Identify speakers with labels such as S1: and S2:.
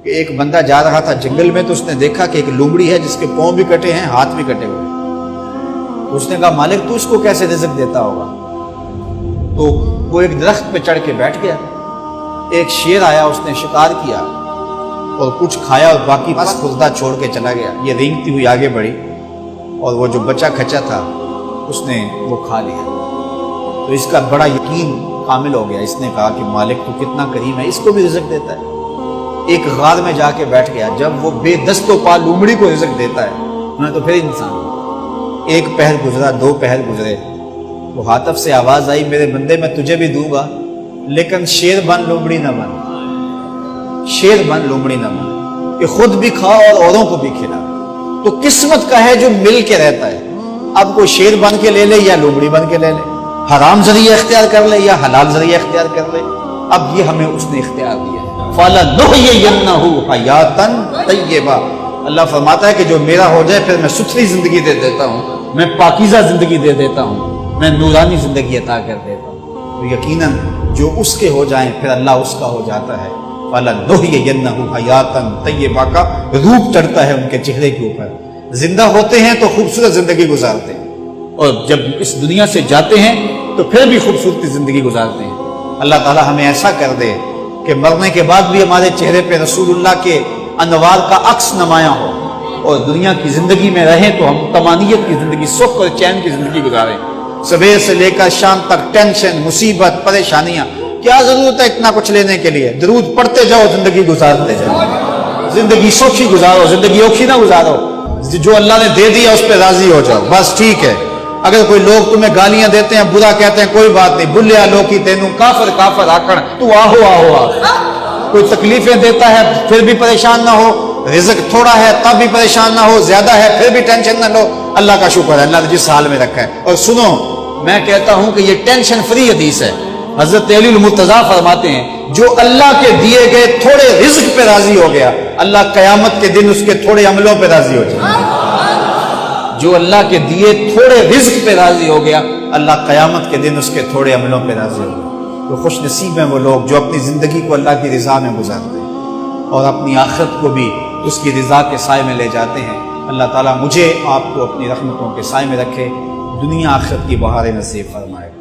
S1: کہ ایک بندہ جا رہا تھا جنگل میں، تو اس نے دیکھا کہ ایک لومڑی ہے جس کے پاؤں بھی کٹے ہیں، ہاتھ بھی کٹے ہوئے ہیں۔ اس نے کہا مالک تو اس کو کیسے رزق دیتا ہوگا؟ تو وہ ایک درخت پہ چڑھ کے بیٹھ گیا۔ ایک شیر آیا، اس نے شکار کیا اور کچھ کھایا اور باقی بس خردہ چھوڑ کے چلا گیا۔ یہ رینگتی ہوئی آگے بڑھی اور وہ جو بچہ کھچا تھا اس نے وہ کھا لیا۔ تو اس کا بڑا یقین کامل ہو گیا۔ اس نے کہا کہ مالک تو کتنا کریم ہے، اس کو بھی رزق دیتا ہے۔ ایک غار میں جا کے بیٹھ گیا۔ جب وہ بے دست و پا لومڑی کو رزق دیتا ہے میں تو پھر انسان۔ ایک پہر گزرا، دو پہر گزرے، وہ ہاتف سے آواز آئی میرے بندے میں تجھے بھی دوں گا لیکن شیر بن لومڑی نہ بن، شیر بن لومڑی نہ بن، کہ خود بھی کھا اور اوروں کو بھی کھلا۔ تو قسمت کا ہے جو مل کے رہتا ہے۔ اب کوئی شیر بن کے لے لے یا لومڑی بن کے لے لے، حرام ذریعہ اختیار کر لے یا حلال ذریعہ اختیار کر لے، اب یہ ہمیں اس نے اختیار دیا ہے۔ فَلَنُحْيِيَنَّهُ حَيَاتًا طَيِّبَةً، اللہ فرماتا ہے کہ جو میرا ہو جائے پھر میں ستھری زندگی دے دیتا ہوں، میں پاکیزہ زندگی دے دیتا ہوں، میں نورانی زندگی عطا کر دیتا ہوں۔ تو یقیناً جو اس کے ہو جائیں پھر اللہ اس کا ہو جاتا ہے۔ فَلَنُحْيِيَنَّهُ حَيَاتًا طَيِّبَةً کا روپ چڑھتا ہے ان کے چہرے کے اوپر۔ زندہ ہوتے ہیں تو خوبصورت زندگی گزارتے ہیں، اور جب اس دنیا سے جاتے ہیں تو پھر بھی خوبصورت زندگی گزارتے ہیں۔ اللہ تعالی ہمیں ایسا کر دے کہ مرنے کے بعد بھی ہمارے چہرے پہ رسول اللہ کے انوار کا عکس نمایاں ہو، اور دنیا کی زندگی میں رہیں تو ہم طمانیت کی زندگی، سکھ اور چین کی زندگی گزاریں۔ صبح سے لے کر شام تک ٹینشن، مصیبت، پریشانیاں، کیا ضرورت ہے اتنا کچھ لینے کے لیے؟ درود پڑھتے جاؤ، زندگی گزارتے جاؤ، زندگی سوکھی گزارو، زندگی اوکھی نہ گزارو۔ جو اللہ نے دے دیا اس پہ راضی ہو جاؤ، بس ٹھیک ہے۔ اگر کوئی لوگ تمہیں گالیاں دیتے ہیں، برا کہتے ہیں، کوئی بات نہیں، بلیا لوکی تینوں کافر کافر آکڑ، تو آہو آہو آ۔ کوئی تکلیفیں دیتا ہے پھر بھی پریشان نہ ہو، رزق تھوڑا ہے تب بھی پریشان نہ ہو، زیادہ ہے پھر بھی ٹینشن نہ لو۔ اللہ کا شکر ہے، اللہ نے جس حال میں رکھا ہے۔ اور سنو، میں کہتا ہوں کہ یہ ٹینشن فری حدیث ہے۔ حضرت علی المرتضیٰ فرماتے ہیں جو اللہ کے دیے گئے تھوڑے رزق پہ راضی ہو گیا، اللہ قیامت کے دن اس کے تھوڑے عملوں پہ راضی ہو جائے۔ جو اللہ کے دیے تھوڑے رزق پہ راضی ہو گیا، اللہ قیامت کے دن اس کے تھوڑے عملوں پہ راضی ہو گیا۔ تو خوش نصیب ہیں وہ لوگ جو اپنی زندگی کو اللہ کی رضا میں گزارتے ہیں اور اپنی آخرت کو بھی اس کی رضا کے سائے میں لے جاتے ہیں۔ اللہ تعالیٰ مجھے آپ کو اپنی رحمتوں کے سائے میں رکھے، دنیا آخرت کی بہاریں نصیب فرمائے۔